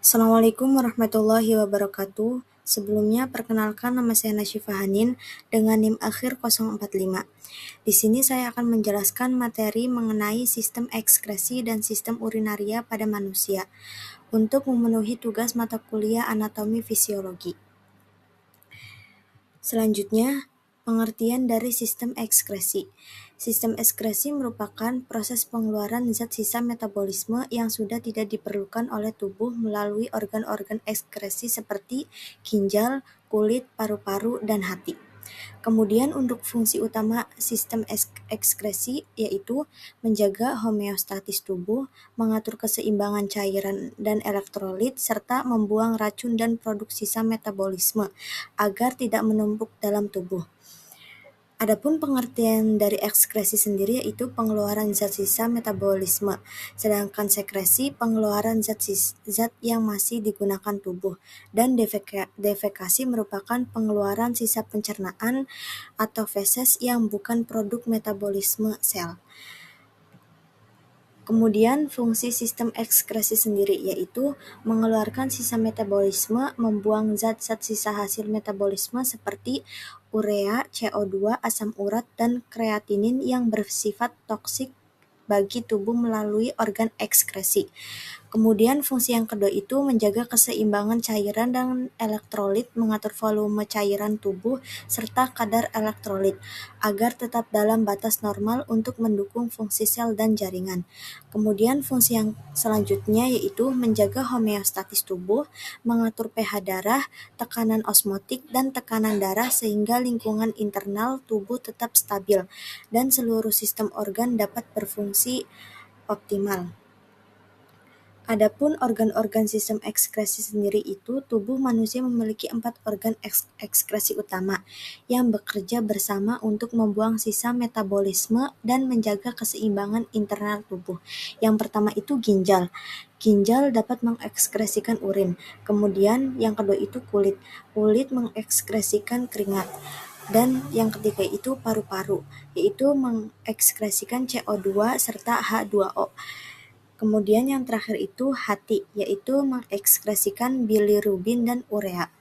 Assalamualaikum warahmatullahi wabarakatuh. Sebelumnya, perkenalkan nama saya Nasyifa Hanin dengan NIM akhir 045. Di sini saya akan menjelaskan materi mengenai sistem ekskresi dan sistem urinaria pada manusia untuk memenuhi tugas mata kuliah anatomi fisiologi. Selanjutnya, pengertian dari sistem ekskresi. Sistem ekskresi merupakan proses pengeluaran zat sisa metabolisme yang sudah tidak diperlukan oleh tubuh melalui organ-organ ekskresi seperti ginjal, kulit, paru-paru, dan hati. Kemudian untuk fungsi utama sistem ekskresi yaitu menjaga homeostatis tubuh, mengatur keseimbangan cairan dan elektrolit, serta membuang racun dan produk sisa metabolisme agar tidak menumpuk dalam tubuh. Adapun pengertian dari ekskresi sendiri yaitu pengeluaran zat sisa metabolisme, sedangkan sekresi pengeluaran zat yang masih digunakan tubuh, dan defekasi merupakan pengeluaran sisa pencernaan atau feses yang bukan produk metabolisme sel. Kemudian fungsi sistem ekskresi sendiri yaitu mengeluarkan sisa metabolisme, membuang zat-zat sisa hasil metabolisme seperti urea, CO2, asam urat, dan kreatinin yang bersifat toksik bagi tubuh melalui organ ekskresi. Kemudian fungsi yang kedua itu menjaga keseimbangan cairan dan elektrolit, mengatur volume cairan tubuh serta kadar elektrolit agar tetap dalam batas normal untuk mendukung fungsi sel dan jaringan. Kemudian fungsi yang selanjutnya yaitu menjaga homeostatis tubuh, mengatur pH darah, tekanan osmotik, dan tekanan darah sehingga lingkungan internal tubuh tetap stabil dan seluruh sistem organ dapat berfungsi optimal. Adapun organ-organ sistem ekskresi sendiri itu, tubuh manusia memiliki 4 organ ekskresi utama yang bekerja bersama untuk membuang sisa metabolisme dan menjaga keseimbangan internal tubuh. Yang pertama itu ginjal. Ginjal dapat mengekskresikan urin. Kemudian yang kedua itu kulit. Kulit mengekskresikan keringat. Dan yang ketiga itu paru-paru, yaitu mengekskresikan CO2 serta H2O. Kemudian yang terakhir itu hati, yaitu mengekskresikan bilirubin dan urea.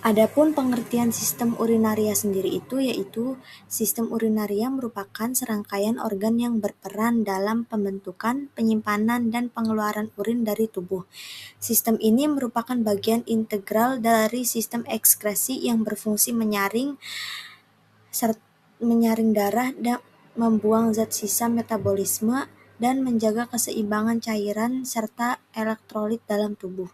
Adapun pengertian sistem urinaria sendiri itu yaitu sistem urinaria merupakan serangkaian organ yang berperan dalam pembentukan, penyimpanan, dan pengeluaran urin dari tubuh. Sistem ini merupakan bagian integral dari sistem ekskresi yang berfungsi menyaring darah dan membuang zat sisa metabolisme dan menjaga keseimbangan cairan serta elektrolit dalam tubuh.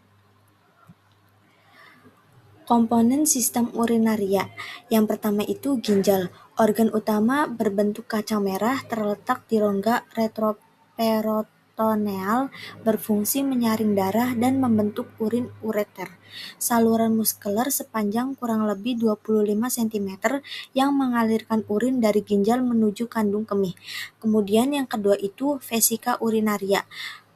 Komponen sistem urinaria. Yang pertama itu ginjal. Organ utama berbentuk kacang merah terletak di rongga retroperitoneal, berfungsi menyaring darah dan membentuk urin ureter. Saluran muskuler sepanjang kurang lebih 25 cm yang mengalirkan urin dari ginjal menuju kandung kemih. Kemudian yang kedua itu vesika urinaria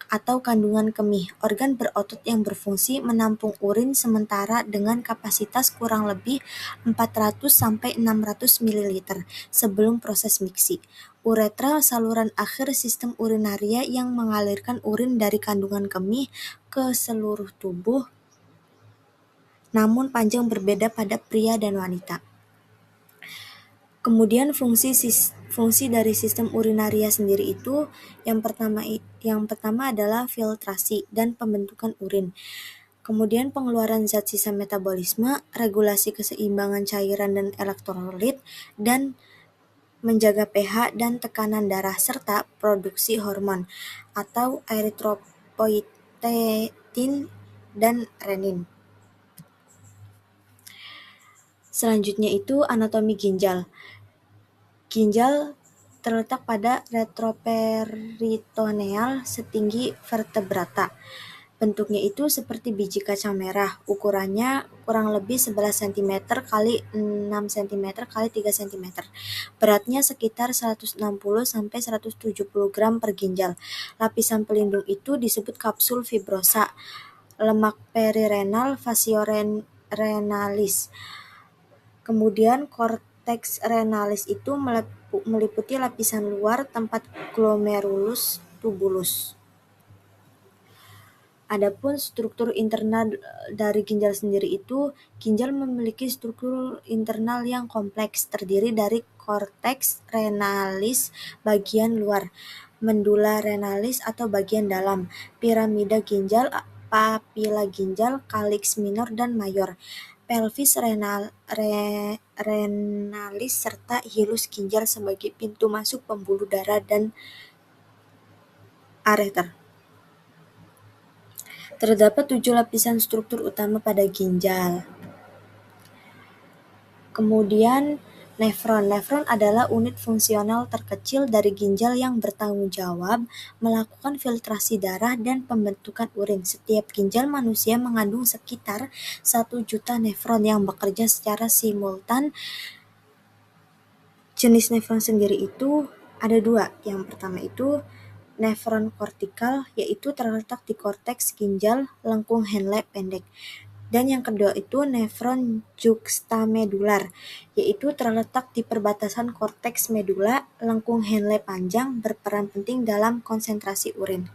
atau kandungan kemih, organ berotot yang berfungsi menampung urin sementara dengan kapasitas kurang lebih 400-600 ml sebelum proses miksi. Uretra, saluran akhir sistem urinaria yang mengalirkan urin dari kandungan kemih ke seluruh tubuh, namun panjang berbeda pada pria dan wanita. Kemudian fungsi dari sistem urinaria sendiri itu yang pertama adalah filtrasi dan pembentukan urin. Kemudian pengeluaran zat sisa metabolisme, regulasi keseimbangan cairan dan elektrolit, dan menjaga pH dan tekanan darah serta produksi hormon atau eritropoietin dan renin. Selanjutnya itu anatomi ginjal. Ginjal terletak pada retroperitoneal setinggi vertebrata. Bentuknya itu seperti biji kacang merah. Ukurannya kurang lebih 11 cm x 6 cm x 3 cm. Beratnya sekitar 160-170 gram per ginjal. Lapisan pelindung itu disebut kapsul fibrosa, lemak perirenal, vasiorenalis. Kemudian korteks renalis itu meliputi lapisan luar tempat glomerulus tubulus. Adapun struktur internal dari ginjal sendiri itu, ginjal memiliki struktur internal yang kompleks, terdiri dari korteks renalis bagian luar, medula renalis atau bagian dalam, piramida ginjal, papila ginjal, kaliks minor dan mayor, pelvis renalis, serta hilus ginjal sebagai pintu masuk pembuluh darah dan areter. Terdapat 7 lapisan struktur utama pada ginjal. Kemudian nefron. Nefron adalah unit fungsional terkecil dari ginjal yang bertanggung jawab melakukan filtrasi darah dan pembentukan urin. Setiap ginjal manusia mengandung sekitar 1 juta nefron yang bekerja secara simultan. Jenis nefron sendiri itu ada 2. Yang pertama itu nefron kortikal, yaitu terletak di korteks ginjal lengkung Henle pendek. Dan yang kedua itu nefron juxtamedular, yaitu terletak di perbatasan korteks medula lengkung Henle panjang, berperan penting dalam konsentrasi urin.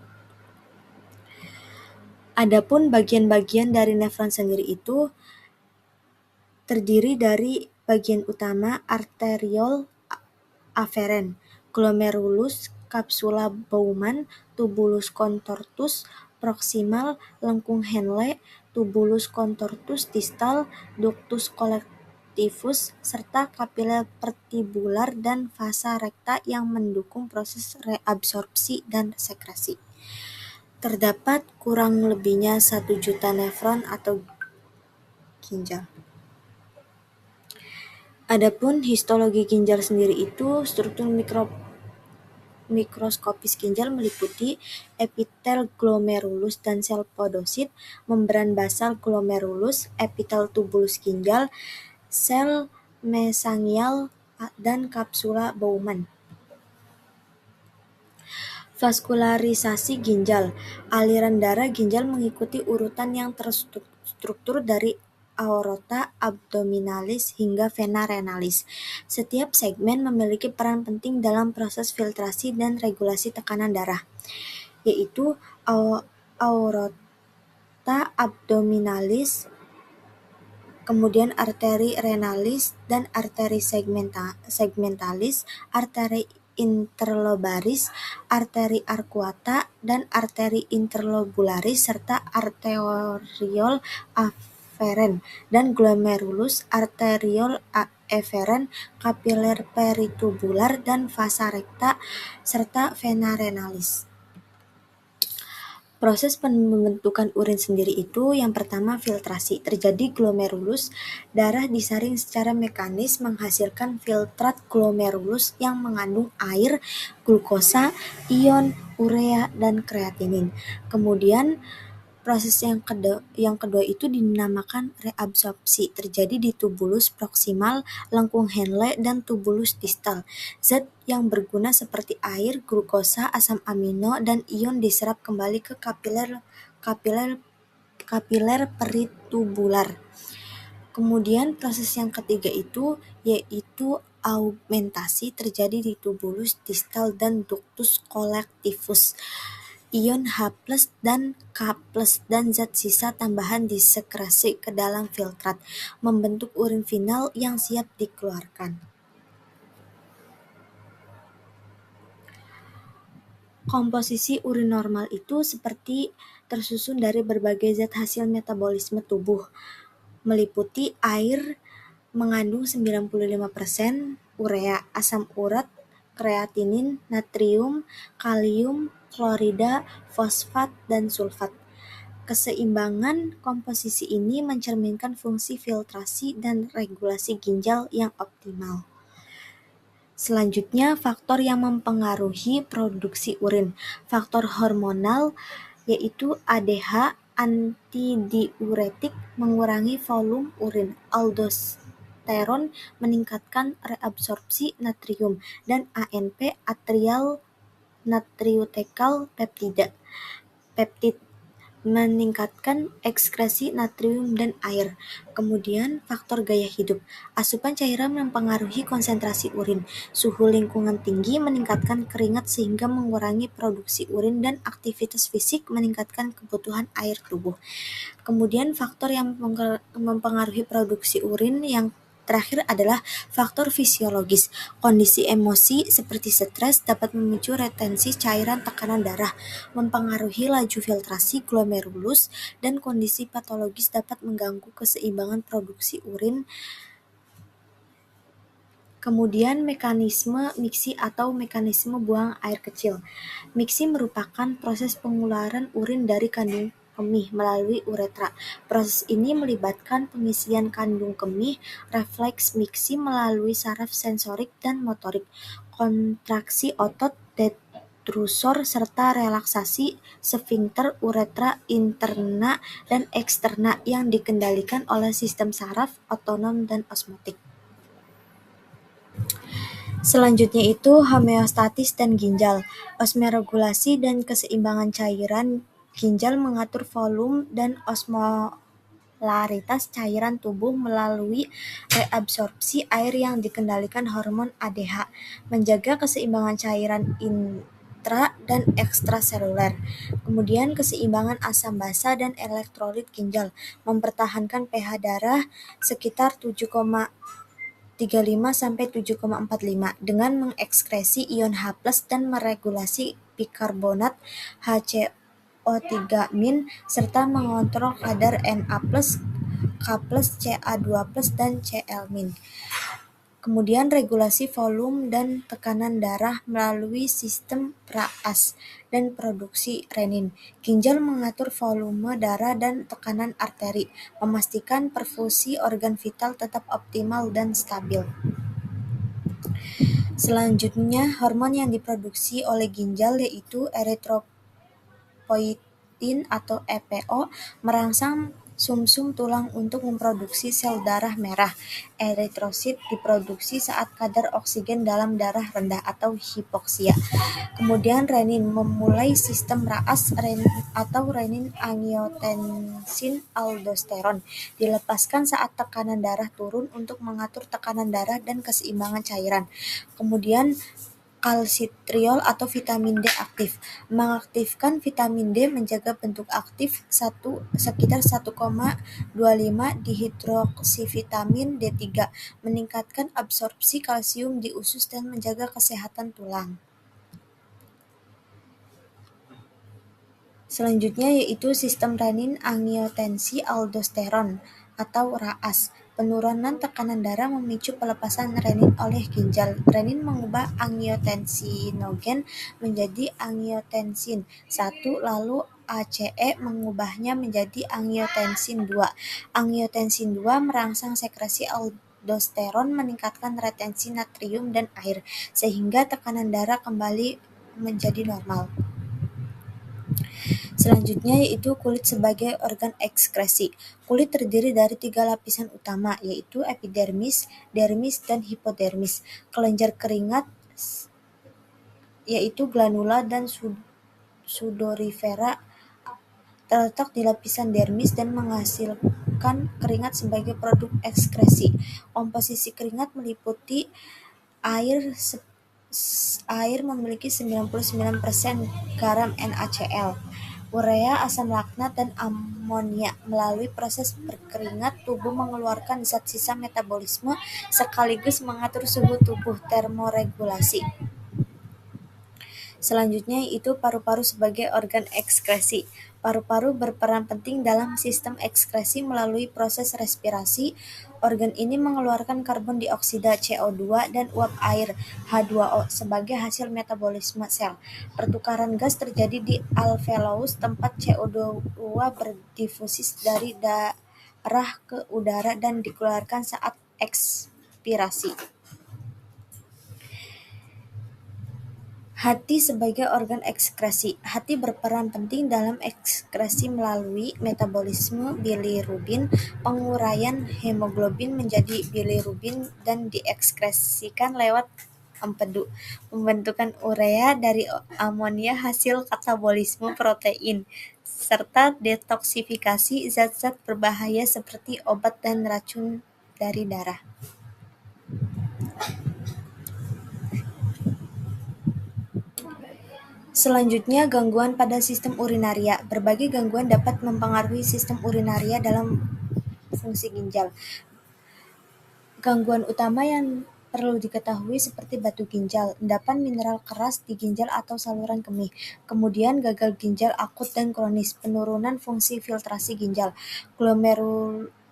Adapun bagian-bagian dari nefron sendiri itu terdiri dari bagian utama arteriol aferen, glomerulus, capsula Bowman, tubulus contortus proximal, lengkung Henle, tubulus contortus distal, ductus collectivus, serta kapiler vertibular dan vasa recta yang mendukung proses reabsorpsi dan sekresi. Terdapat kurang lebihnya 1 juta nefron atau ginjal. Adapun histologi ginjal sendiri itu struktur mikroskopis ginjal meliputi epitel glomerulus dan sel podosit, membran basal glomerulus, epitel tubulus ginjal, sel mesangial, dan kapsula Bowman. Vaskularisasi ginjal. Aliran darah ginjal mengikuti urutan yang terstruktur dari aorta abdominalis hingga vena renalis. Setiap segmen memiliki peran penting dalam proses filtrasi dan regulasi tekanan darah, yaitu aorta abdominalis, kemudian arteri renalis dan arteri segmentalis, arteri interlobaris, arteri arcuata, dan arteri interlobularis, serta arteriol aferen dan glomerulus, arteriol eferen, kapiler peritubular, dan vasa recta, serta vena renalis. Proses pembentukan urin sendiri itu yang pertama filtrasi. Terjadi glomerulus, darah disaring secara mekanis menghasilkan filtrat glomerulus yang mengandung air, glukosa, ion, urea, dan kreatinin. Kemudian proses yang kedua itu dinamakan reabsorpsi, terjadi di tubulus proksimal, lengkung Henle, dan tubulus distal. Zat yang berguna seperti air, glukosa, asam amino, dan ion diserap kembali ke kapiler peritubular. Kemudian proses yang ketiga itu yaitu augmentasi, terjadi di tubulus distal dan ductus collectivus. Ion H+ dan K+ dan zat sisa tambahan disekresi ke dalam filtrat, membentuk urin final yang siap dikeluarkan. Komposisi urin normal itu seperti tersusun dari berbagai zat hasil metabolisme tubuh, meliputi air mengandung 95%, urea, asam urat, kreatinin, natrium, kalium, klorida, fosfat, dan sulfat. Keseimbangan komposisi ini mencerminkan fungsi filtrasi dan regulasi ginjal yang optimal. Selanjutnya, faktor yang mempengaruhi produksi urin. Faktor hormonal yaitu ADH, antidiuretik, mengurangi volume urin. Aldosteron meningkatkan reabsorpsi natrium, dan ANP, atrial natriuretikal peptid, meningkatkan ekskresi natrium dan air. Kemudian, faktor gaya hidup. Asupan cairan mempengaruhi konsentrasi urin. Suhu lingkungan tinggi meningkatkan keringat sehingga mengurangi produksi urin dan aktivitas fisik meningkatkan kebutuhan air tubuh. Kemudian faktor yang mempengaruhi produksi urin yang terakhir adalah faktor fisiologis. Kondisi emosi seperti stres dapat memicu retensi cairan tekanan darah, mempengaruhi laju filtrasi glomerulus, dan kondisi patologis dapat mengganggu keseimbangan produksi urin. Kemudian mekanisme miksi atau mekanisme buang air kecil. Miksi merupakan proses pengularan urin dari kandung kemih melalui uretra. Proses ini melibatkan pengisian kandung kemih, refleks miksi melalui saraf sensorik dan motorik, kontraksi otot detrusor serta relaksasi sfinkter uretra interna dan eksterna yang dikendalikan oleh sistem saraf otonom dan osmotik. Selanjutnya itu homeostatis dan ginjal. Osmoregulasi dan keseimbangan cairan ginjal mengatur volume dan osmolaritas cairan tubuh melalui reabsorpsi air yang dikendalikan hormon ADH, menjaga keseimbangan cairan intra dan ekstraseluler. Kemudian keseimbangan asam basa dan elektrolit ginjal, mempertahankan pH darah sekitar 7,35–7,45 dengan mengekskresi ion H+ dan meregulasi bikarbonat HCO3- serta mengontrol kadar Na+, K+, Ca2+, dan Cl-. Kemudian regulasi volume dan tekanan darah melalui sistem RAAS dan produksi renin. Ginjal mengatur volume darah dan tekanan arteri, memastikan perfusi organ vital tetap optimal dan stabil. Selanjutnya, hormon yang diproduksi oleh ginjal yaitu eritropoietin atau EPO merangsang sumsum tulang untuk memproduksi sel darah merah. Eritrosit diproduksi saat kadar oksigen dalam darah rendah atau hipoksia. Kemudian renin memulai sistem RAAS atau renin-angiotensin-aldosteron dilepaskan saat tekanan darah turun untuk mengatur tekanan darah dan keseimbangan cairan. Kemudian kalsitriol atau vitamin D aktif, mengaktifkan vitamin D menjaga bentuk aktif sekitar 1,25 dihidroksivitamin D3, meningkatkan absorpsi kalsium di usus dan menjaga kesehatan tulang. Selanjutnya yaitu sistem renin-angiotensi-aldosteron atau RAAS. Penurunan tekanan darah memicu pelepasan renin oleh ginjal. Renin mengubah angiotensinogen menjadi angiotensin 1, lalu ACE mengubahnya menjadi angiotensin 2. Angiotensin 2 merangsang sekresi aldosteron, meningkatkan retensi natrium dan air, sehingga tekanan darah kembali menjadi normal. Selanjutnya yaitu kulit sebagai organ ekskresi. Kulit terdiri dari 3 lapisan utama, yaitu epidermis, dermis, dan hipodermis. Kelenjar keringat yaitu glanula dan sudorifera terletak di lapisan dermis dan menghasilkan keringat sebagai produk ekskresi. Komposisi keringat meliputi air memiliki 99% garam NaCl, urea, asam laknat, dan amonia. Melalui proses berkeringat, tubuh mengeluarkan zat sisa metabolisme sekaligus mengatur suhu tubuh termoregulasi. Selanjutnya yaitu paru-paru sebagai organ ekskresi. Paru-paru berperan penting dalam sistem ekskresi melalui proses respirasi. Organ ini mengeluarkan karbon dioksida CO2 dan uap air H2O sebagai hasil metabolisme sel. Pertukaran gas terjadi di alveolus, tempat CO2 berdifusi dari darah ke udara dan dikeluarkan saat ekspirasi. Hati sebagai organ ekskresi. Hati berperan penting dalam ekskresi melalui metabolisme bilirubin, penguraian hemoglobin menjadi bilirubin dan diekskresikan lewat empedu. Pembentukan urea dari amonia hasil katabolisme protein, serta detoksifikasi zat-zat berbahaya seperti obat dan racun dari darah. Selanjutnya, gangguan pada sistem urinaria. Berbagai gangguan dapat mempengaruhi sistem urinaria dalam fungsi ginjal. Gangguan utama yang perlu diketahui seperti batu ginjal, endapan mineral keras di ginjal atau saluran kemih, kemudian gagal ginjal akut dan kronis, penurunan fungsi filtrasi ginjal,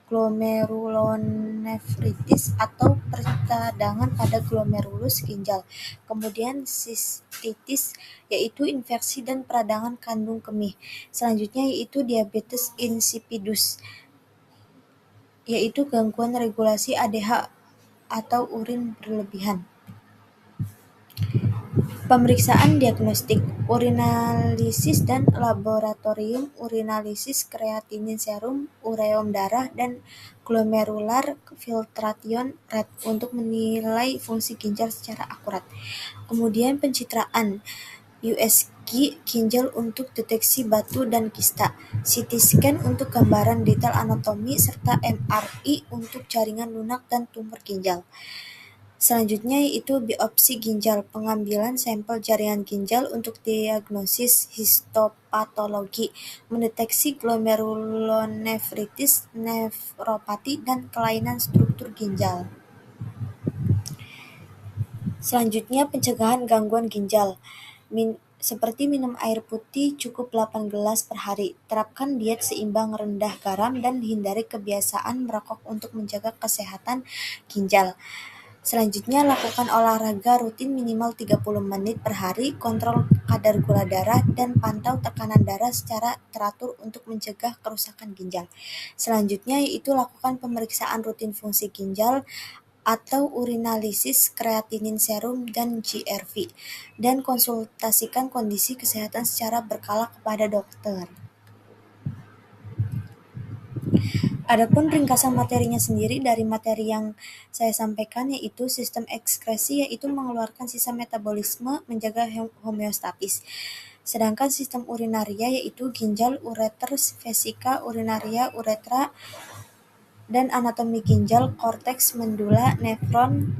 glomerulonefritis atau peradangan pada glomerulus ginjal, kemudian sistitis yaitu infeksi dan peradangan kandung kemih. Selanjutnya yaitu diabetes insipidus, yaitu gangguan regulasi ADH atau urin berlebihan. Pemeriksaan diagnostik, urinalisis dan laboratorium urinalisis kreatinin serum, ureum darah, dan glomerular filtration rate untuk menilai fungsi ginjal secara akurat. Kemudian pencitraan USG ginjal untuk deteksi batu dan kista, CT scan untuk gambaran detail anatomi, serta MRI untuk jaringan lunak dan tumor ginjal. Selanjutnya yaitu biopsi ginjal, pengambilan sampel jaringan ginjal untuk diagnosis histopatologi, mendeteksi glomerulonefritis, nefropati, dan kelainan struktur ginjal. Selanjutnya pencegahan gangguan ginjal, seperti minum air putih cukup 8 gelas per hari, terapkan diet seimbang rendah garam, dan hindari kebiasaan merokok untuk menjaga kesehatan ginjal. Selanjutnya, lakukan olahraga rutin minimal 30 menit per hari, kontrol kadar gula darah, dan pantau tekanan darah secara teratur untuk mencegah kerusakan ginjal. Selanjutnya yaitu lakukan pemeriksaan rutin fungsi ginjal atau urinalisis kreatinin serum dan GRV, dan konsultasikan kondisi kesehatan secara berkala kepada dokter. Adapun ringkasan materinya sendiri dari materi yang saya sampaikan yaitu sistem ekskresi, yaitu mengeluarkan sisa metabolisme, menjaga homeostatis. Sedangkan sistem urinaria yaitu ginjal, ureters, vesika, urinaria, uretra, dan anatomi ginjal, korteks, medula, nefron,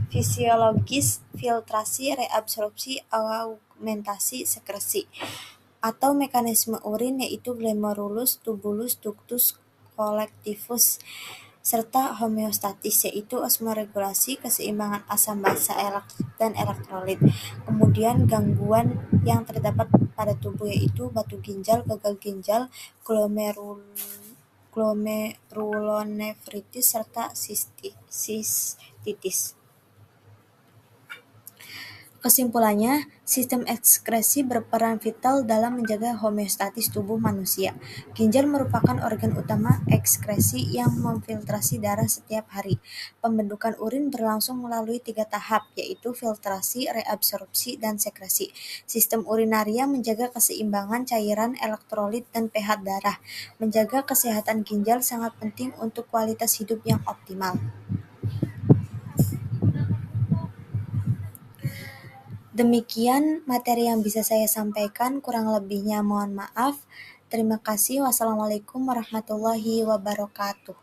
fisiologis, filtrasi, reabsorpsi, augmentasi, sekresi, atau mekanisme urin yaitu glomerulus, tubulus, ductus collectivus, serta homeostatis yaitu osmoregulasi, keseimbangan asam basa dan elektrolit. Kemudian gangguan yang terdapat pada tubuh yaitu batu ginjal, gagal ginjal, glomerulonefritis, serta sistitis. Kesimpulannya, sistem ekskresi berperan vital dalam menjaga homeostatis tubuh manusia. Ginjal merupakan organ utama ekskresi yang memfiltrasi darah setiap hari. Pembentukan urin berlangsung melalui 3 tahap, yaitu filtrasi, reabsorpsi, dan sekresi. Sistem urinaria menjaga keseimbangan cairan, elektrolit, dan pH darah. Menjaga kesehatan ginjal sangat penting untuk kualitas hidup yang optimal. Demikian materi yang bisa saya sampaikan, kurang lebihnya mohon maaf. Terima kasih. Wassalamualaikum warahmatullahi wabarakatuh.